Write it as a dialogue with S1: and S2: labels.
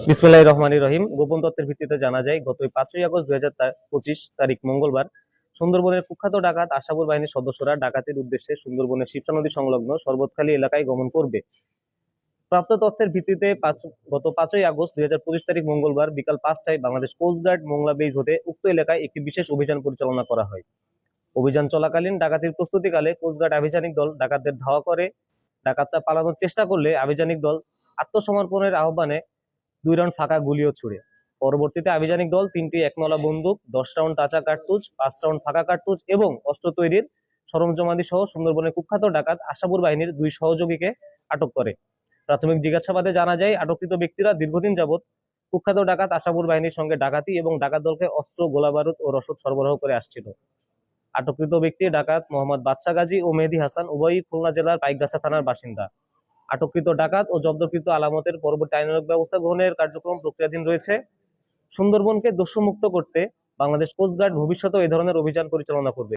S1: বিসমিল্লাহির রহমানির রহিম। গোপন তথ্যের ভিত্তিতে জানা যায়, গত 5ই আগস্ট 2025 তারিখ মঙ্গলবার সুন্দরবনের কুখ্যাত ডাকাত আশাপুর বাহিনীর সদস্যরা ডাকাতির উদ্দেশ্যে সুন্দরবনের শিবসা নদী সংলগ্ন শরবতখালী এলাকায় গমন করবে। প্রাপ্ত তথ্যের ভিত্তিতে গত 5ই আগস্ট 2025 তারিখ মঙ্গলবার বিকাল 5টায় বাংলাদেশ কোস্টগার্ড মোংলা বেজ হতে উক্ত এলাকায় একটি বিশেষ অভিযান পরিচালনা করা হয়। অভিযান চলাকালীন ডাকাতির প্রস্তুতিকালে কোস্টগার্ড আভিযানিক দল ডাকাতদের ধাওয়া করে। ডাকাতরা পালানোর চেষ্টা করলে আভিযানিক দল আত্মসমর্পণের আহ্বানে 2 রাউন্ড ফাঁকা গুলিও ছুড়ে। পরবর্তীতে আভিযানিক দল 3টি একনলা বন্দুক, 10 রাউন্ড তাজা কার্তুজ, 5 রাউন্ড ফাঁকা কার্তুজ এবং অস্ত্র তৈরির সরঞ্জামাদি সহ সুন্দরবনের কুখ্যাত ডাকাত আশাপুর বাহিনীর 2 সহযোগীকে আটক করে। প্রাথমিক জিজ্ঞাসাবাদে জানা যায়, আটককৃত ব্যক্তিরা দীর্ঘদিন যাবৎ কুখ্যাত ডাকাত আশাপুর বাহিনীর সঙ্গে ডাকাতি এবং ডাকাত দলকে অস্ত্র, গোলাবারুদ ও রসদ সরবরাহ করে আসছিল। আটককৃত ব্যক্তি ডাকাত মোহাম্মদ বাদশা গাজী ও মেহেদী হাসান, উভয়ই খুলনা জেলার পাইকগাছা থানার বাসিন্দা। আটককৃত ডাকাত ও জব্দকৃত আলামতের পরবর্তী আইনানুগ ব্যবস্থা গ্রহণের কার্যক্রম প্রক্রিয়াধীন রয়েছে। সুন্দরবনকে দস্যুমুক্ত করতে বাংলাদেশ কোস্টগার্ড ভবিষ্যতেও এই ধরনের অভিযান পরিচালনা করবে।